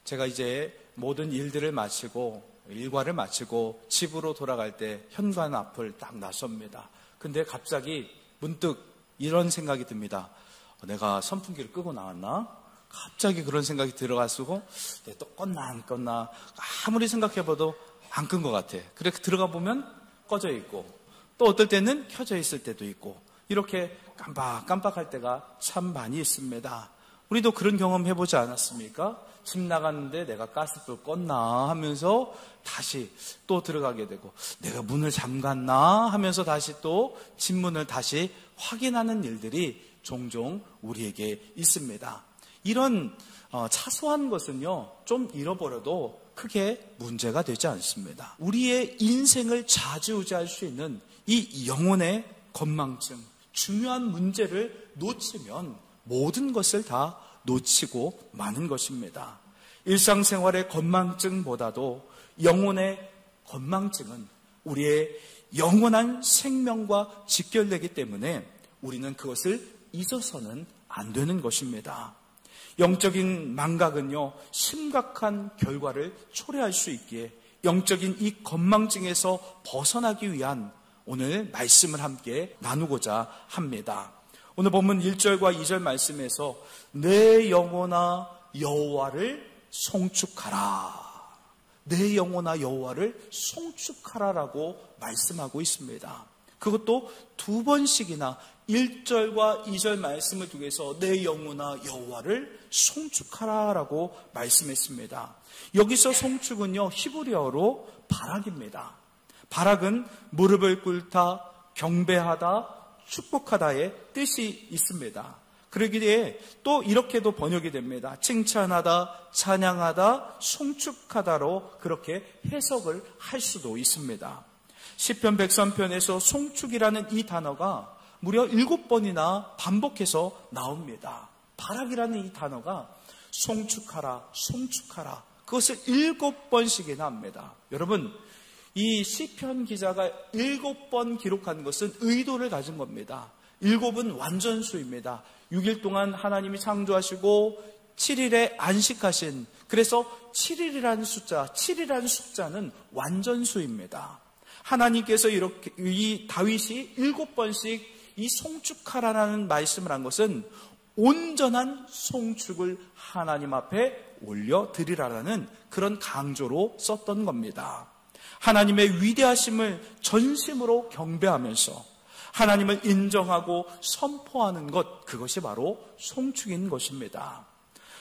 제가 이제 모든 일들을 마치고 일과를 마치고 집으로 돌아갈 때 현관 앞을 딱 나섭니다. 근데 갑자기 문득 이런 생각이 듭니다. 내가 선풍기를 끄고 나왔나? 갑자기 그런 생각이 들어가지고 또 껐나 안 껐나 아무리 생각해봐도 안 끈 것 같아. 그래서 들어가 보면 꺼져 있고 또 어떨 때는 켜져 있을 때도 있고 이렇게 깜빡할 때가 참 많이 있습니다. 우리도 그런 경험 해보지 않았습니까? 집 나갔는데 내가 가스불 껐나 하면서 다시 또 들어가게 되고 내가 문을 잠갔나 하면서 다시 또 집 문을 다시 확인하는 일들이 종종 우리에게 있습니다. 이런 사소한 것은요, 좀 잃어버려도 크게 문제가 되지 않습니다. 우리의 인생을 좌지우지할 수 있는 이 영혼의 건망증, 중요한 문제를 놓치면 모든 것을 다 놓치고 마는 것입니다. 일상생활의 건망증보다도 영혼의 건망증은 우리의 영원한 생명과 직결되기 때문에 우리는 그것을 잊어서는 안 되는 것입니다. 영적인 망각은요, 심각한 결과를 초래할 수 있기에 영적인 이 건망증에서 벗어나기 위한 오늘 말씀을 함께 나누고자 합니다. 오늘 본문 1절과 2절 말씀에서 내 영혼아 여호와를 송축하라. 내 영혼아 여호와를 송축하라라고 말씀하고 있습니다. 그것도 두 번씩이나 1절과 2절 말씀을 통해서 내 영혼아 여호와를 송축하라라고 말씀했습니다. 여기서 송축은요, 히브리어로 바락입니다. 바락은 무릎을 꿇다, 경배하다, 축복하다의 뜻이 있습니다. 그러기에 또 이렇게도 번역이 됩니다. 칭찬하다, 찬양하다, 송축하다로 그렇게 해석을 할 수도 있습니다. 시편 103편에서 송축이라는 이 단어가 무려 7번이나 반복해서 나옵니다. 바락이라는 이 단어가 송축하라, 송축하라, 그것을 7번씩이나 합니다. 여러분, 이 시편 기자가 7번 기록한 것은 의도를 가진 겁니다. 7은 완전수입니다. 6일 동안 하나님이 창조하시고 7일에 안식하신, 그래서 7일이라는 숫자는 완전수입니다. 하나님께서 이렇게 이 다윗이 7번씩 이 송축하라는 말씀을 한 것은 온전한 송축을 하나님 앞에 올려드리라라는 그런 강조로 썼던 겁니다. 하나님의 위대하심을 전심으로 경배하면서 하나님을 인정하고 선포하는 것, 그것이 바로 송축인 것입니다.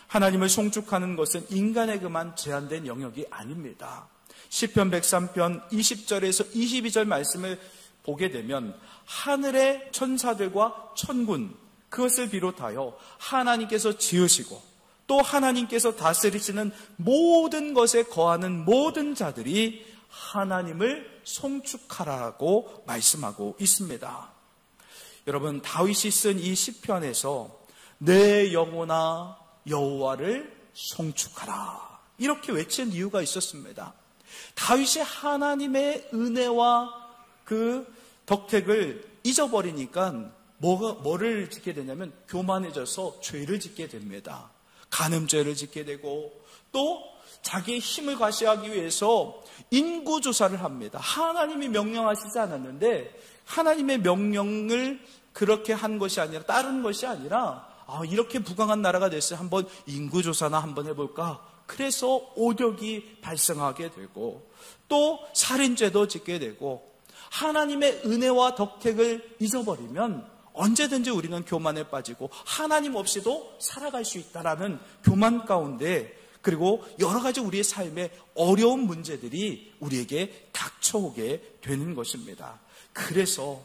하나님을 송축하는 것은 인간에게만 제한된 영역이 아닙니다. 시편 103편 20절에서 22절 말씀을 보게 되면 하늘의 천사들과 천군, 그것을 비롯하여 하나님께서 지으시고 또 하나님께서 다스리시는 모든 것에 거하는 모든 자들이 하나님을 송축하라고 말씀하고 있습니다. 여러분, 다윗이 쓴 이 시편에서 내 영혼아 여호와를 송축하라 이렇게 외친 이유가 있었습니다. 다윗이 하나님의 은혜와 그 덕택을 잊어버리니까 뭐를 짓게 되냐면 교만해져서 죄를 짓게 됩니다. 간음죄를 짓게 되고 또 자기의 힘을 과시하기 위해서 인구조사를 합니다. 하나님이 명령하시지 않았는데 하나님의 명령을 그렇게 한 것이 아니라 다른 것이 아니라 이렇게 부강한 나라가 됐어요. 한번 인구조사나 한번 해볼까? 그래서 오력이 발생하게 되고 또 살인죄도 짓게 되고 하나님의 은혜와 덕택을 잊어버리면 언제든지 우리는 교만에 빠지고 하나님 없이도 살아갈 수 있다라는 교만 가운데 그리고 여러 가지 우리의 삶에 어려운 문제들이 우리에게 닥쳐오게 되는 것입니다. 그래서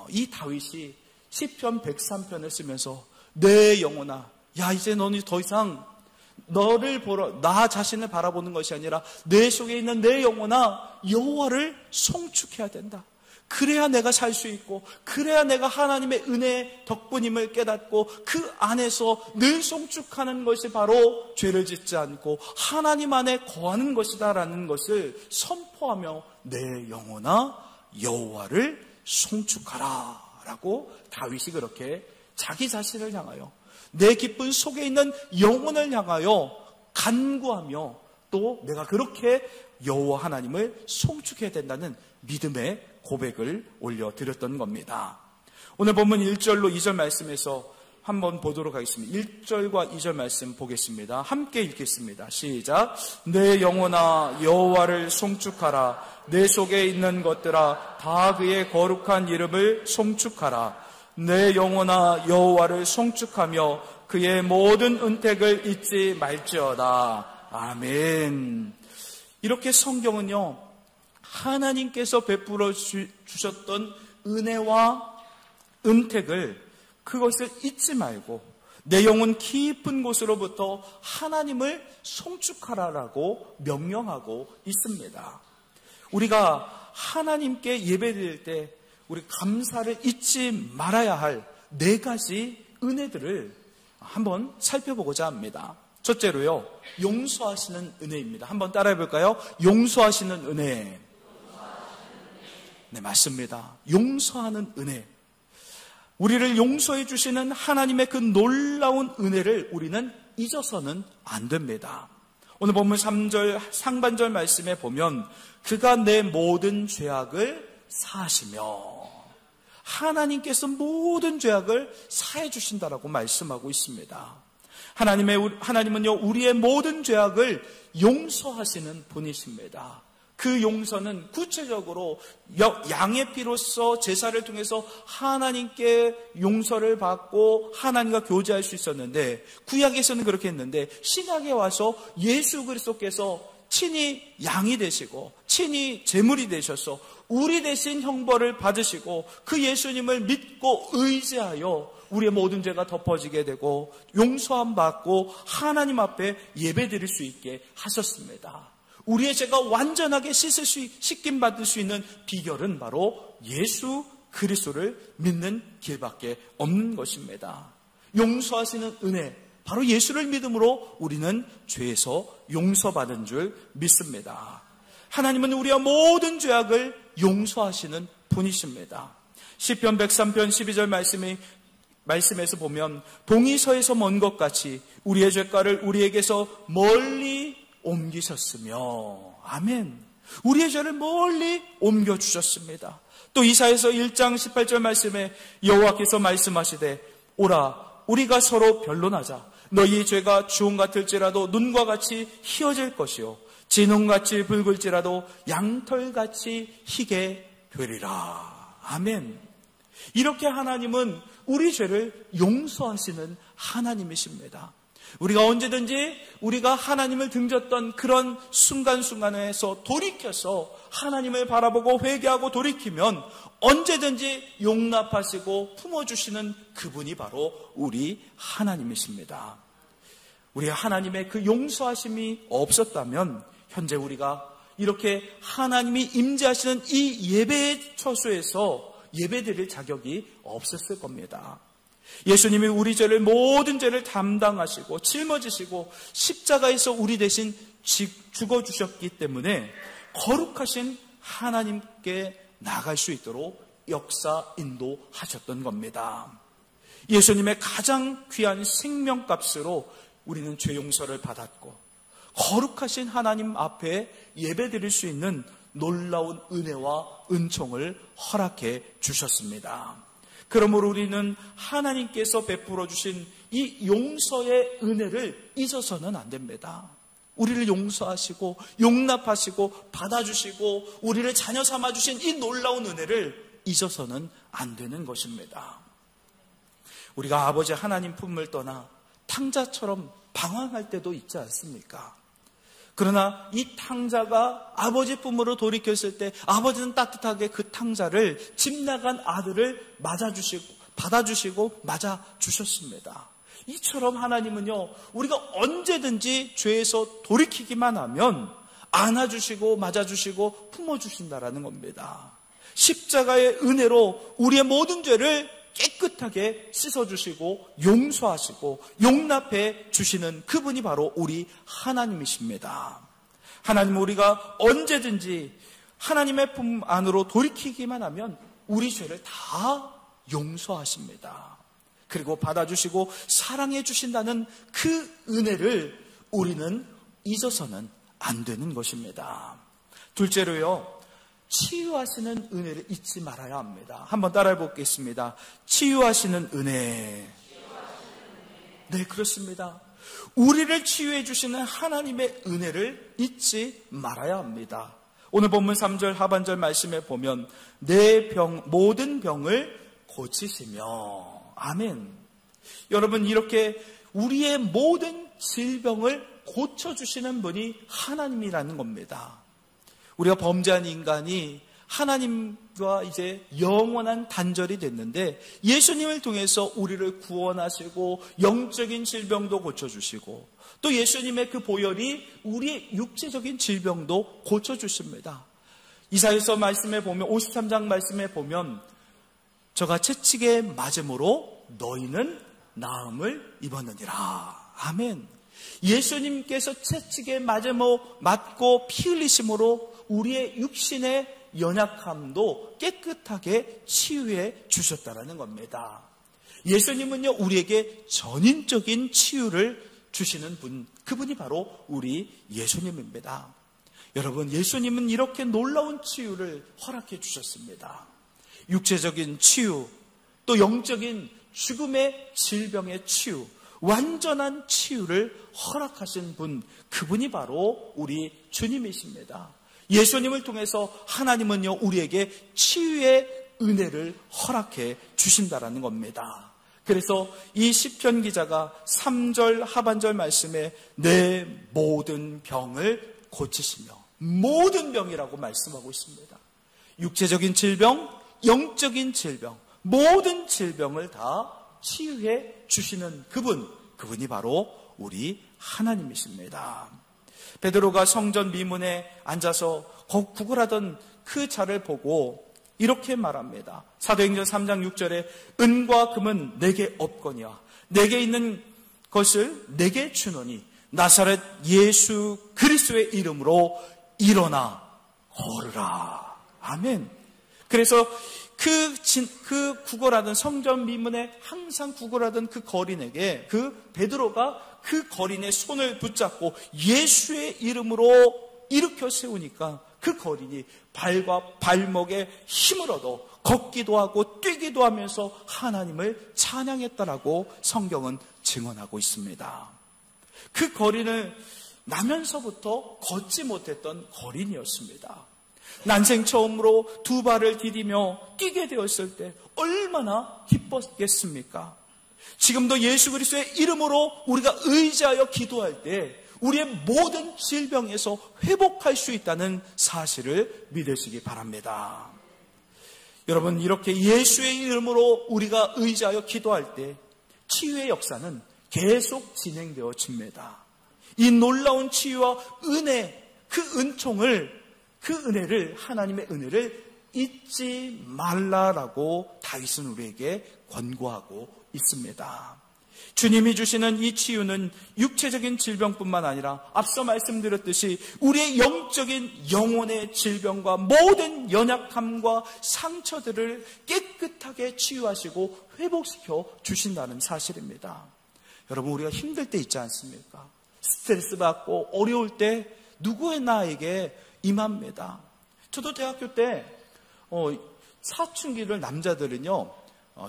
이 다윗이 시편 103편을 쓰면서 내 영혼아, 야 이제 너는 더 이상 너를 보러 나 자신을 바라보는 것이 아니라 내 속에 있는 내 영혼아 여호와를 송축해야 된다. 그래야 내가 살 수 있고 그래야 내가 하나님의 은혜 덕분임을 깨닫고 그 안에서 늘 송축하는 것이 바로 죄를 짓지 않고 하나님 안에 거하는 것이다라는 것을 선포하며 내 영혼아 여호와를 송축하라 라고 다윗이 그렇게 자기 자신을 향하여 내 기쁜 속에 있는 영혼을 향하여 간구하며 또 내가 그렇게 여호와 하나님을 송축해야 된다는 믿음의 고백을 올려드렸던 겁니다. 오늘 본문 1절로 2절 말씀에서 한번 보도록 하겠습니다. 1절과 2절 말씀 보겠습니다. 함께 읽겠습니다. 시작. 내 영혼아 여호와를 송축하라. 내 속에 있는 것들아 다 그의 거룩한 이름을 송축하라. 내 영혼아 여호와를 송축하며 그의 모든 은택을 잊지 말지어다. 아멘. 이렇게 성경은요, 하나님께서 베풀어 주셨던 은혜와 은택을, 그것을 잊지 말고 내 영혼 깊은 곳으로부터 하나님을 송축하라라고 명령하고 있습니다. 우리가 하나님께 예배드릴 때 우리 감사를 잊지 말아야 할 4가지 은혜들을 한번 살펴보고자 합니다. 첫째로요, 용서하시는 은혜입니다. 한번 따라해 볼까요? 용서하시는 은혜. 네, 맞습니다. 용서하는 은혜. 우리를 용서해 주시는 하나님의 그 놀라운 은혜를 우리는 잊어서는 안 됩니다. 오늘 본문 3절 상반절 말씀에 보면 그가 내 모든 죄악을 사하시며, 하나님께서 모든 죄악을 사해 주신다라고 말씀하고 있습니다. 하나님은요, 우리의 모든 죄악을 용서하시는 분이십니다. 그 용서는 구체적으로 양의 피로써 제사를 통해서 하나님께 용서를 받고 하나님과 교제할 수 있었는데, 구약에서는 그렇게 했는데 신약에 와서 예수 그리스도께서 친히 양이 되시고 친히 제물이 되셔서 우리 대신 형벌을 받으시고 그 예수님을 믿고 의지하여 우리의 모든 죄가 덮어지게 되고 용서함 받고 하나님 앞에 예배드릴 수 있게 하셨습니다. 우리의 죄가 완전하게 씻김 받을 수 있는 비결은 바로 예수 그리스도를 믿는 길밖에 없는 것입니다. 용서하시는 은혜, 바로 예수를 믿음으로 우리는 죄에서 용서받은 줄 믿습니다. 하나님은 우리의 모든 죄악을 용서하시는 분이십니다. 시편 103편 12절 말씀에서 보면 동이 서에서 먼 것 같이 우리의 죄가를 우리에게서 멀리 옮기셨으며, 아멘. 우리의 죄를 멀리 옮겨주셨습니다. 또 이사야서 1장 18절 말씀에 여호와께서 말씀하시되 오라 우리가 서로 변론하자. 너희의 죄가 주홍 같을지라도 눈과 같이 희어질 것이요 진홍같이 붉을지라도 양털같이 희게 되리라. 아멘. 이렇게 하나님은 우리 죄를 용서하시는 하나님이십니다. 우리가 언제든지 우리가 하나님을 등졌던 그런 순간순간에서 돌이켜서 하나님을 바라보고 회개하고 돌이키면 언제든지 용납하시고 품어주시는 그분이 바로 우리 하나님이십니다. 우리 하나님의 그 용서하심이 없었다면 현재 우리가 이렇게 하나님이 임재하시는 이 예배의 처소에서 예배드릴 자격이 없었을 겁니다. 예수님이 우리 죄를, 모든 죄를 담당하시고 짊어지시고 십자가에서 우리 대신 죽어주셨기 때문에 거룩하신 하나님께 나갈 수 있도록 역사 인도하셨던 겁니다. 예수님의 가장 귀한 생명값으로 우리는 죄 용서를 받았고 거룩하신 하나님 앞에 예배드릴 수 있는 놀라운 은혜와 은총을 허락해 주셨습니다. 그러므로 우리는 하나님께서 베풀어 주신 이 용서의 은혜를 잊어서는 안 됩니다. 우리를 용서하시고 용납하시고 받아주시고 우리를 자녀 삼아주신 이 놀라운 은혜를 잊어서는 안 되는 것입니다. 우리가 아버지 하나님 품을 떠나 탕자처럼 방황할 때도 있지 않습니까? 그러나 이 탕자가 아버지 품으로 돌이켰을 때 아버지는 따뜻하게 그 탕자를 집 나간 아들을 받아주시고 맞아주셨습니다. 이처럼 하나님은요, 우리가 언제든지 죄에서 돌이키기만 하면 안아주시고 맞아주시고 품어주신다라는 겁니다. 십자가의 은혜로 우리의 모든 죄를 깨끗하게 씻어주시고 용서하시고 용납해 주시는 그분이 바로 우리 하나님이십니다. 하나님은 우리가 언제든지 하나님의 품 안으로 돌이키기만 하면 우리 죄를 다 용서하십니다. 그리고 받아주시고 사랑해 주신다는 그 은혜를 우리는 잊어서는 안 되는 것입니다. 둘째로요, 치유하시는 은혜를 잊지 말아야 합니다. 한번 따라해 보겠습니다. 치유하시는 은혜. 네, 그렇습니다. 우리를 치유해 주시는 하나님의 은혜를 잊지 말아야 합니다. 오늘 본문 3절 하반절 말씀에 보면 내 모든 병을 고치시며, 아멘. 여러분, 이렇게 우리의 모든 질병을 고쳐주시는 분이 하나님이라는 겁니다. 우리가 범죄한 인간이 하나님과 이제 영원한 단절이 됐는데 예수님을 통해서 우리를 구원하시고 영적인 질병도 고쳐주시고 또 예수님의 그 보혈이 우리의 육체적인 질병도 고쳐주십니다. 이사야서 말씀에 보면 53장 말씀에 보면 저가 채찍에 맞음으로 너희는 나음을 입었느니라. 아멘. 예수님께서 채찍에 맞고 피 흘리심으로 우리의 육신의 연약함도 깨끗하게 치유해 주셨다는 겁니다. 예수님은요, 우리에게 전인적인 치유를 주시는 분, 그분이 바로 우리 예수님입니다. 여러분, 예수님은 이렇게 놀라운 치유를 허락해 주셨습니다. 육체적인 치유, 또 영적인 죽음의 질병의 치유, 완전한 치유를 허락하신 분, 그분이 바로 우리 주님이십니다. 예수님을 통해서 하나님은요, 우리에게 치유의 은혜를 허락해 주신다라는 겁니다. 그래서 이 시편 기자가 3절 하반절 말씀에 내 모든 병을 고치시며, 모든 병이라고 말씀하고 있습니다. 육체적인 질병, 영적인 질병, 모든 질병을 다 치유해 주시는 그분이 바로 우리 하나님이십니다. 베드로가 성전 미문에 앉아서 구걸하던 그 자를 보고 이렇게 말합니다. 사도행전 3장 6절에 은과 금은 내게 없거니와 내게 있는 것을 내게 주노니 나사렛 예수 그리스도의 이름으로 일어나 걸으라. 아멘. 그래서 그 구걸하던 성전 미문에 항상 구걸하던 그 거린에게 그 베드로가 그 거린의 손을 붙잡고 예수의 이름으로 일으켜 세우니까 그 거린이 발과 발목에 힘을 얻어 걷기도 하고 뛰기도 하면서 하나님을 찬양했다라고 성경은 증언하고 있습니다. 그 거린을 나면서부터 걷지 못했던 거린이었습니다. 난생 처음으로 두 발을 디디며 뛰게 되었을 때 얼마나 기뻤겠습니까? 지금도 예수 그리스도의 이름으로 우리가 의지하여 기도할 때 우리의 모든 질병에서 회복할 수 있다는 사실을 믿으시기 바랍니다. 여러분, 이렇게 예수의 이름으로 우리가 의지하여 기도할 때 치유의 역사는 계속 진행되어집니다. 이 놀라운 치유와 은혜, 그 은혜를, 하나님의 은혜를 잊지 말라라고 다윗은 우리에게 권고하고 있습니다. 주님이 주시는 이 치유는 육체적인 질병뿐만 아니라 앞서 말씀드렸듯이 우리의 영적인 영혼의 질병과 모든 연약함과 상처들을 깨끗하게 치유하시고 회복시켜 주신다는 사실입니다. 여러분, 우리가 힘들 때 있지 않습니까? 스트레스 받고 어려울 때 누구의 나에게 임합니다. 저도 대학교 때 사춘기를 남자들은요,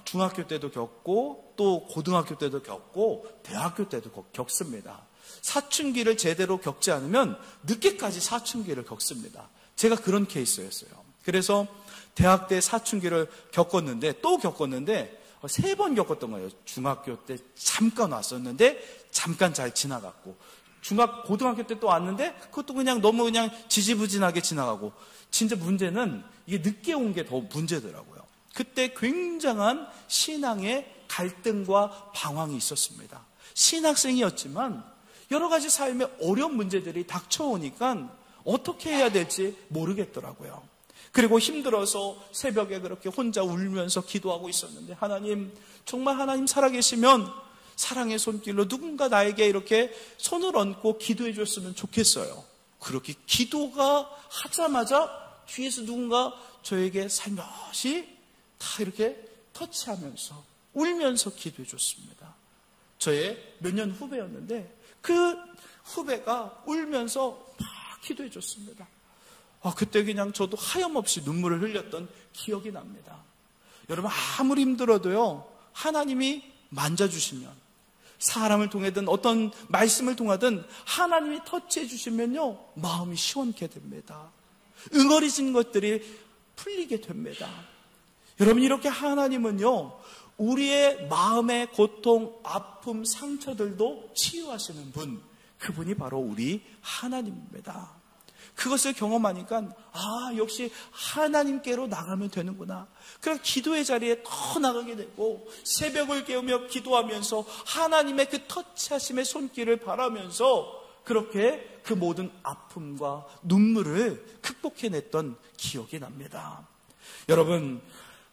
중학교 때도 겪고 또 고등학교 때도 겪고 대학교 때도 겪습니다. 사춘기를 제대로 겪지 않으면 늦게까지 사춘기를 겪습니다. 제가 그런 케이스였어요. 그래서 대학 때 사춘기를 겪었는데 3번 겪었던 거예요. 중학교 때 잠깐 왔었는데 잠깐 잘 지나갔고, 고등학교 때 또 왔는데 그것도 너무 지지부진하게 지나가고, 진짜 문제는 이게 늦게 온 게 더 문제더라고요. 그때 굉장한 신앙의 갈등과 방황이 있었습니다. 신학생이었지만 여러 가지 삶의 어려운 문제들이 닥쳐오니까 어떻게 해야 될지 모르겠더라고요. 그리고 힘들어서 새벽에 그렇게 혼자 울면서 기도하고 있었는데, 하나님, 정말 하나님 살아계시면 사랑의 손길로 누군가 나에게 이렇게 손을 얹고 기도해 줬으면 좋겠어요. 그렇게 기도가 하자마자 뒤에서 누군가 저에게 살며시 다 이렇게 터치하면서 울면서 기도해 줬습니다. 저의 몇 년 후배였는데 그 후배가 울면서 막 기도해 줬습니다. 그때 그냥 저도 하염없이 눈물을 흘렸던 기억이 납니다. 여러분, 아무리 힘들어도요, 하나님이 만져주시면, 사람을 통하든 어떤 말씀을 통하든 하나님이 터치해 주시면요, 마음이 시원케 됩니다. 응어리진 것들이 풀리게 됩니다. 여러분, 이렇게 하나님은요, 우리의 마음의 고통, 아픔, 상처들도 치유하시는 분, 그분이 바로 우리 하나님입니다. 그것을 경험하니까 역시 하나님께로 나가면 되는구나. 그래서 기도의 자리에 더 나가게 되고 새벽을 깨우며 기도하면서 하나님의 그 터치하심의 손길을 바라면서 그렇게 그 모든 아픔과 눈물을 극복해냈던 기억이 납니다. 여러분,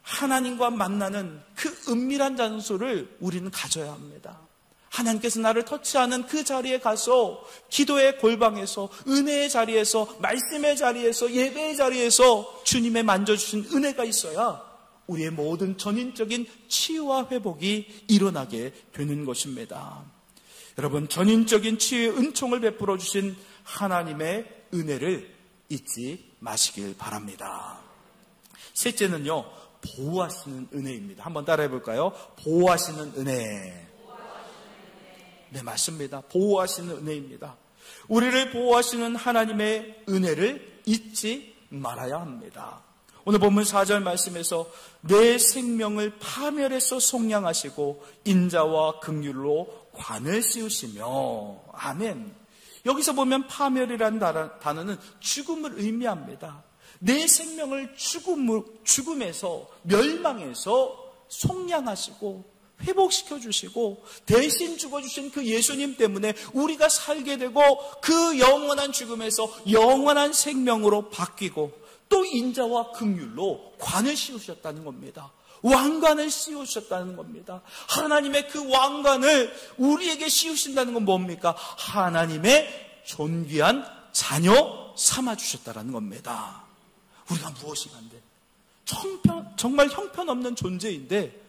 하나님과 만나는 그 은밀한 장소를 우리는 가져야 합니다. 하나님께서 나를 터치하는 그 자리에 가서 기도의 골방에서, 은혜의 자리에서, 말씀의 자리에서, 예배의 자리에서 주님의 만져주신 은혜가 있어야 우리의 모든 전인적인 치유와 회복이 일어나게 되는 것입니다. 여러분, 전인적인 치유의 은총을 베풀어 주신 하나님의 은혜를 잊지 마시길 바랍니다. 셋째는요, 보호하시는 은혜입니다. 한번 따라해 볼까요? 보호하시는 은혜. 네, 맞습니다. 보호하시는 은혜입니다. 우리를 보호하시는 하나님의 은혜를 잊지 말아야 합니다. 오늘 본문 4절 말씀에서 내 생명을 파멸해서 속량하시고 인자와 긍휼로 관을 씌우시며, 아멘. 여기서 보면 파멸이라는 단어는 죽음을 의미합니다. 내 생명을 죽음에서, 멸망에서 속량하시고 회복시켜 주시고 대신 죽어주신 그 예수님 때문에 우리가 살게 되고 그 영원한 죽음에서 영원한 생명으로 바뀌고 또 인자와 긍휼로 관을 씌우셨다는 겁니다. 왕관을 씌우셨다는 겁니다. 하나님의 그 왕관을 우리에게 씌우신다는 건 뭡니까? 하나님의 존귀한 자녀 삼아주셨다는 겁니다. 우리가 무엇이 간데 정말 형편없는 존재인데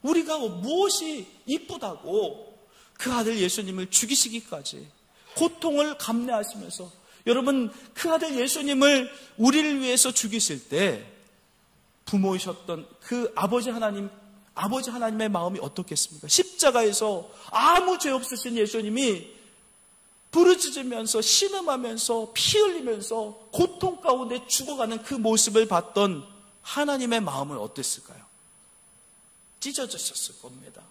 우리가 무엇이 이쁘다고 그 아들 예수님을 죽이시기까지 고통을 감내하시면서, 여러분, 그 아들 예수님을 우리를 위해서 죽이실 때 부모이셨던 그 아버지 하나님의 마음이 어떻겠습니까? 십자가에서 아무 죄 없으신 예수님이 부르짖으면서 신음하면서 피 흘리면서 고통 가운데 죽어가는 그 모습을 봤던 하나님의 마음은 어땠을까요? 찢어졌을 겁니다.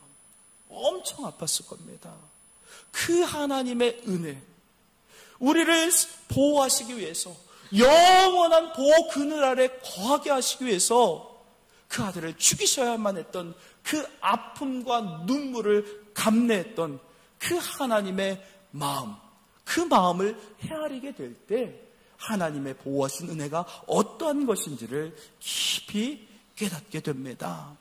엄청 아팠을 겁니다. 그 하나님의 은혜, 우리를 보호하시기 위해서, 영원한 보호 그늘 아래 거하게 하시기 위해서 그 아들을 죽이셔야만 했던 그 아픔과 눈물을 감내했던 그 하나님의 마음, 그 마음을 헤아리게 될 때 하나님의 보호하신 은혜가 어떠한 것인지를 깊이 깨닫게 됩니다.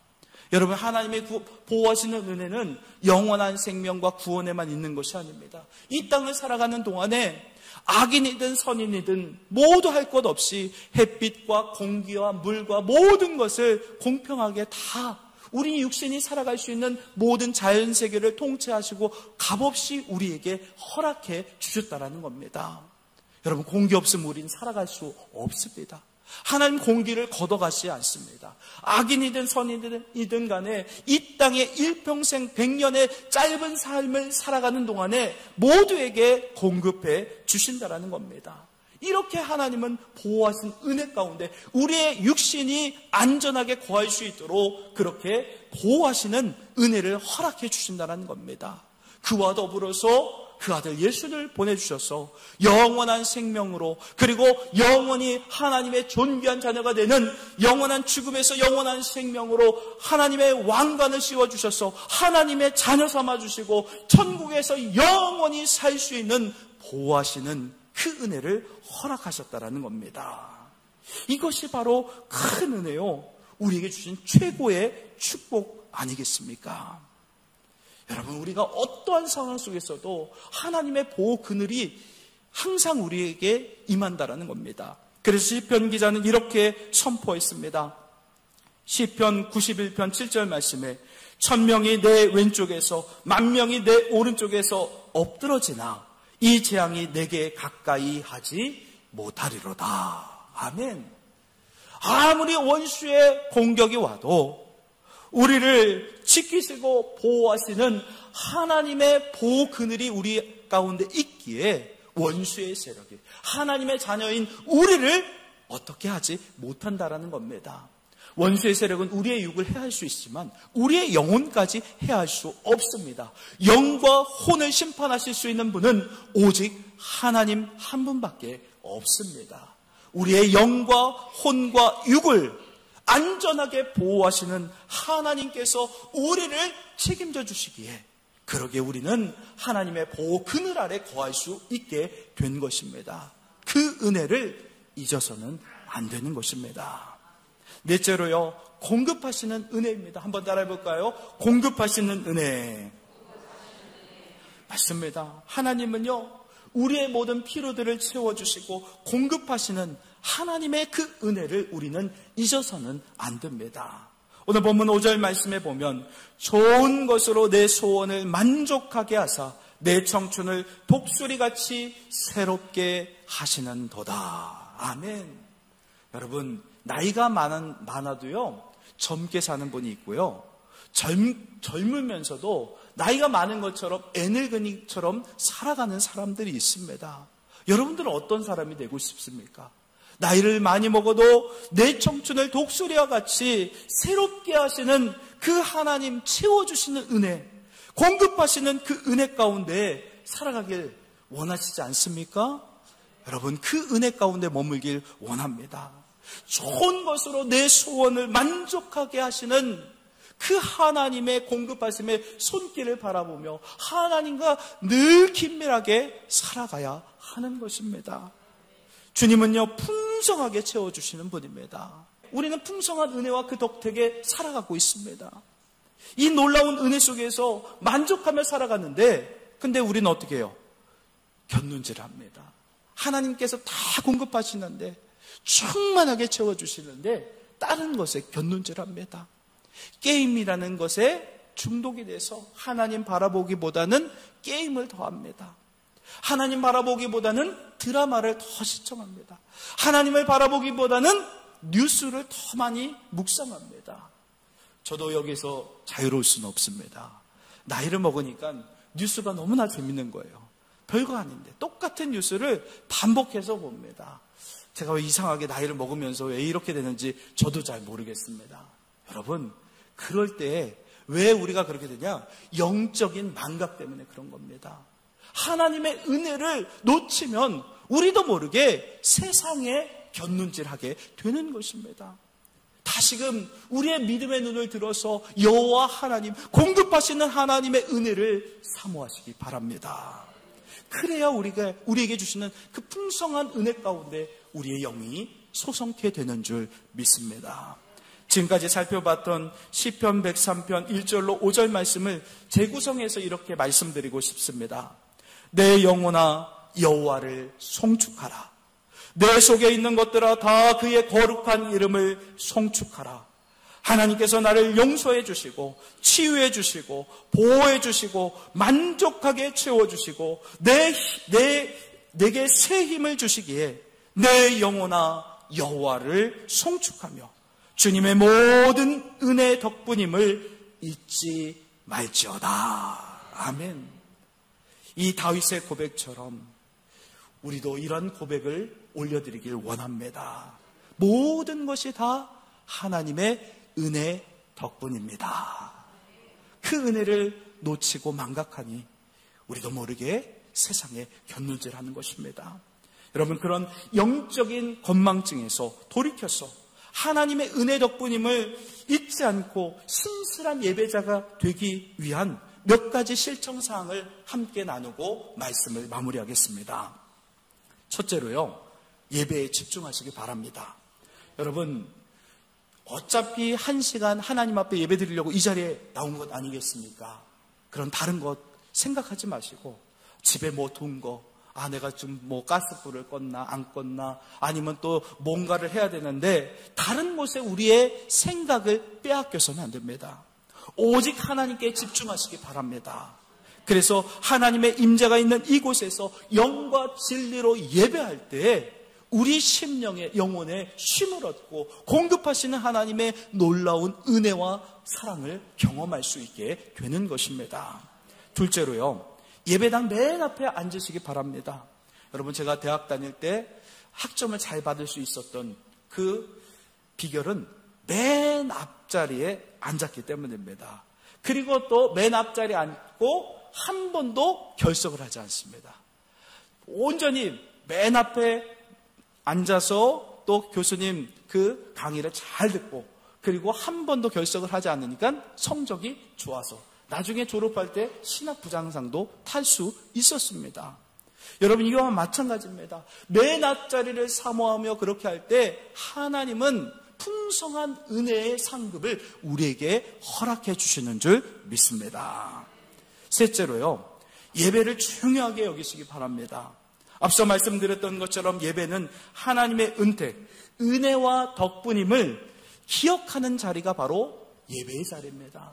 여러분, 하나님의 보호하시는 은혜는 영원한 생명과 구원에만 있는 것이 아닙니다. 이 땅을 살아가는 동안에 악인이든 선인이든 모두 할 것 없이 햇빛과 공기와 물과 모든 것을 공평하게 다 우리 육신이 살아갈 수 있는 모든 자연세계를 통치하시고 값없이 우리에게 허락해 주셨다는 겁니다. 여러분, 공기 없으면 우리는 살아갈 수 없습니다. 하나님 공기를 걷어가시지 않습니다. 악인이든 선인이든 간에 이 땅에 일평생 100년의 짧은 삶을 살아가는 동안에 모두에게 공급해 주신다는 겁니다. 이렇게 하나님은 보호하신 은혜 가운데 우리의 육신이 안전하게 거할 수 있도록 그렇게 보호하시는 은혜를 허락해 주신다는 겁니다. 그와 더불어서 그 아들 예수를 보내주셔서 영원한 생명으로, 그리고 영원히 하나님의 존귀한 자녀가 되는 영원한 죽음에서 영원한 생명으로 하나님의 왕관을 씌워주셔서 하나님의 자녀 삼아주시고 천국에서 영원히 살 수 있는 보호하시는 그 은혜를 허락하셨다는 겁니다. 이것이 바로 큰 은혜요, 우리에게 주신 최고의 축복 아니겠습니까? 여러분, 우리가 어떠한 상황 속에서도 하나님의 보호 그늘이 항상 우리에게 임한다라는 겁니다. 그래서 시편 기자는 이렇게 선포했습니다. 시편 91편 7절 말씀에 1000명이 내 왼쪽에서 10,000명이 내 오른쪽에서 엎드러지나 이 재앙이 내게 가까이 하지 못하리로다. 아멘. 아무리 원수의 공격이 와도 우리를 지키시고 보호하시는 하나님의 보호 그늘이 우리 가운데 있기에 원수의 세력이 하나님의 자녀인 우리를 어떻게 하지 못한다라는 겁니다. 원수의 세력은 우리의 육을 해할 수 있지만 우리의 영혼까지 해할 수 없습니다. 영과 혼을 심판하실 수 있는 분은 오직 하나님 한 분밖에 없습니다. 우리의 영과 혼과 육을 안전하게 보호하시는 하나님께서 우리를 책임져 주시기에 그러기에 우리는 하나님의 보호 그늘 아래 거할 수 있게 된 것입니다. 그 은혜를 잊어서는 안 되는 것입니다. 넷째로요, 공급하시는 은혜입니다. 한번 따라해 볼까요? 공급하시는 은혜. 맞습니다. 하나님은요, 우리의 모든 필요들을 채워주시고 공급하시는 하나님의 그 은혜를 우리는 잊어서는 안 됩니다. 오늘 본문 5절 말씀에 보면 좋은 것으로 내 소원을 만족하게 하사 내 청춘을 독수리같이 새롭게 하시는도다. 아멘. 여러분, 나이가 많아도요 젊게 사는 분이 있고요, 젊으면서도 나이가 많은 것처럼 애늙은이처럼 살아가는 사람들이 있습니다. 여러분들은 어떤 사람이 되고 싶습니까? 나이를 많이 먹어도 내 청춘을 독수리와 같이 새롭게 하시는 그 하나님, 채워주시는 은혜, 공급하시는 그 은혜 가운데 살아가길 원하시지 않습니까? 여러분, 그 은혜 가운데 머물길 원합니다. 좋은 것으로 내 소원을 만족하게 하시는 그 하나님의 공급하심의 손길을 바라보며 하나님과 늘 긴밀하게 살아가야 하는 것입니다. 주님은요, 풍성하게 채워주시는 분입니다. 우리는 풍성한 은혜와 그 덕택에 살아가고 있습니다. 이 놀라운 은혜 속에서 만족하며 살아가는데, 근데 우리는 어떻게 해요? 곁눈질합니다. 하나님께서 다 공급하시는데, 충만하게 채워주시는데 다른 것에 곁눈질합니다. 게임이라는 것에 중독이 돼서 하나님 바라보기보다는 게임을 더합니다. 하나님 바라보기보다는 드라마를 더 시청합니다. 하나님을 바라보기보다는 뉴스를 더 많이 묵상합니다. 저도 여기서 자유로울 수는 없습니다. 나이를 먹으니까 뉴스가 너무나 재밌는 거예요. 별거 아닌데 똑같은 뉴스를 반복해서 봅니다. 제가 왜 이상하게 나이를 먹으면서 왜 이렇게 되는지 저도 잘 모르겠습니다. 여러분, 그럴 때 왜 우리가 그렇게 되냐? 영적인 망각 때문에 그런 겁니다. 하나님의 은혜를 놓치면 우리도 모르게 세상에 곁눈질하게 되는 것입니다. 다시금 우리의 믿음의 눈을 들어서 여호와 하나님, 공급하시는 하나님의 은혜를 사모하시기 바랍니다. 그래야 우리에게 주시는 그 풍성한 은혜 가운데 우리의 영이 소성케 되는 줄 믿습니다. 지금까지 살펴봤던 시편 103편 1절로 5절 말씀을 재구성해서 이렇게 말씀드리고 싶습니다. 내 영혼아 여호와를 송축하라. 내 속에 있는 것들아 다 그의 거룩한 이름을 송축하라. 하나님께서 나를 용서해 주시고 치유해 주시고 보호해 주시고 만족하게 채워주시고 내게 새 힘을 주시기에 내 영혼아 여호와를 송축하며 주님의 모든 은혜 덕분임을 잊지 말지어다. 아멘. 이 다윗의 고백처럼 우리도 이런 고백을 올려드리길 원합니다. 모든 것이 다 하나님의 은혜 덕분입니다. 그 은혜를 놓치고 망각하니 우리도 모르게 세상에 곁눈질하는 것입니다. 여러분, 그런 영적인 건망증에서 돌이켜서 하나님의 은혜 덕분임을 잊지 않고 신실한 예배자가 되기 위한 몇 가지 실천사항을 함께 나누고 말씀을 마무리하겠습니다. 첫째로요, 예배에 집중하시기 바랍니다. 여러분, 어차피 1시간 하나님 앞에 예배 드리려고 이 자리에 나온 것 아니겠습니까? 그런 다른 것 생각하지 마시고 집에 뭐 둔 거, 내가 좀 뭐 가스불을 껐나 안 껐나, 아니면 또 뭔가를 해야 되는데 다른 곳에 우리의 생각을 빼앗겨서는 안 됩니다. 오직 하나님께 집중하시기 바랍니다. 그래서 하나님의 임재가 있는 이곳에서 영과 진리로 예배할 때 우리 심령의 영혼의 쉼을 얻고 공급하시는 하나님의 놀라운 은혜와 사랑을 경험할 수 있게 되는 것입니다. 둘째로요, 예배당 맨 앞에 앉으시기 바랍니다. 여러분, 제가 대학 다닐 때 학점을 잘 받을 수 있었던 그 비결은 맨 앞자리에 앉았기 때문입니다. 그리고 또 맨 앞자리에 앉고 한 번도 결석을 하지 않습니다. 온전히 맨 앞에 앉아서 또 교수님 그 강의를 잘 듣고 그리고 한 번도 결석을 하지 않으니까 성적이 좋아서 나중에 졸업할 때 신학부장상도 탈 수 있었습니다. 여러분, 이거와 마찬가지입니다. 맨 앞자리를 사모하며 그렇게 할 때 하나님은 풍성한 은혜의 상급을 우리에게 허락해 주시는 줄 믿습니다. 셋째로요, 예배를 중요하게 여기시기 바랍니다. 앞서 말씀드렸던 것처럼 예배는 하나님의 은택, 은혜와 덕분임을 기억하는 자리가 바로 예배의 자리입니다.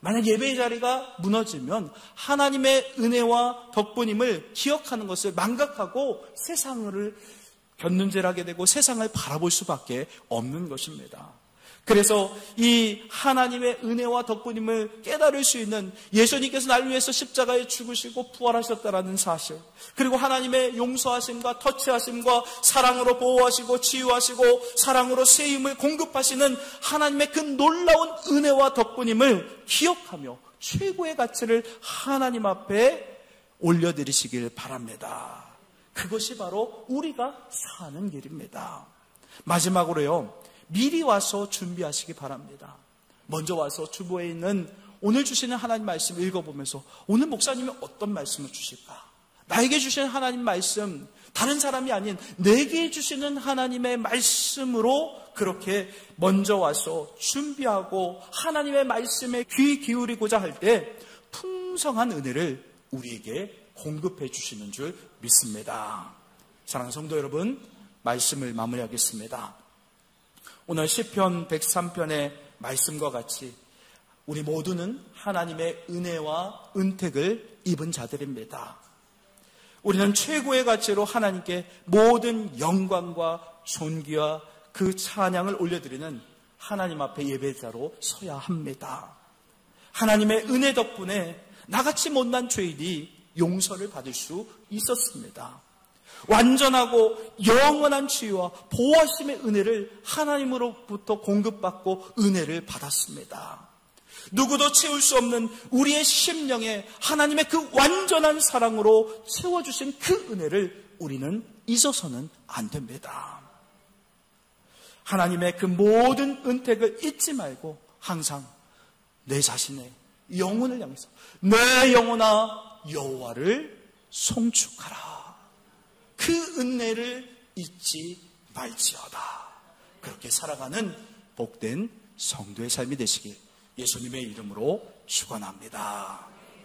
만약 예배의 자리가 무너지면 하나님의 은혜와 덕분임을 기억하는 것을 망각하고 세상을 견눈질하게 되고 세상을 바라볼 수밖에 없는 것입니다. 그래서 이 하나님의 은혜와 덕분임을 깨달을 수 있는 예수님께서 나를 위해서 십자가에 죽으시고 부활하셨다는 사실, 그리고 하나님의 용서하심과 터치하심과 사랑으로 보호하시고 치유하시고 사랑으로 세임을 공급하시는 하나님의 그 놀라운 은혜와 덕분임을 기억하며 최고의 가치를 하나님 앞에 올려드리시길 바랍니다. 그것이 바로 우리가 사는 길입니다. 마지막으로요, 미리 와서 준비하시기 바랍니다. 먼저 와서 주보에 있는 오늘 주시는 하나님 말씀 읽어보면서 오늘 목사님이 어떤 말씀을 주실까? 나에게 주시는 하나님 말씀, 다른 사람이 아닌 내게 주시는 하나님의 말씀으로 그렇게 먼저 와서 준비하고 하나님의 말씀에 귀 기울이고자 할 때 풍성한 은혜를 우리에게 공급해 주시는 줄 믿습니다. 사랑하는 성도 여러분, 말씀을 마무리하겠습니다. 오늘 시편 103편의 말씀과 같이 우리 모두는 하나님의 은혜와 은택을 입은 자들입니다. 우리는 최고의 가치로 하나님께 모든 영광과 존귀와 그 찬양을 올려드리는 하나님 앞에 예배자로 서야 합니다. 하나님의 은혜 덕분에 나같이 못난 죄인이 용서를 받을 수 있었습니다. 완전하고 영원한 치유와 보호하심의 은혜를 하나님으로부터 공급받고 은혜를 받았습니다. 누구도 채울 수 없는 우리의 심령에 하나님의 그 완전한 사랑으로 채워주신 그 은혜를 우리는 잊어서는 안 됩니다. 하나님의 그 모든 은택을 잊지 말고 항상 내 자신의 영혼을 향해서 내 영혼아 여호와를 송축하라. 그 은혜를 잊지 말지어다. 그렇게 살아가는 복된 성도의 삶이 되시길 예수님의 이름으로 축원합니다.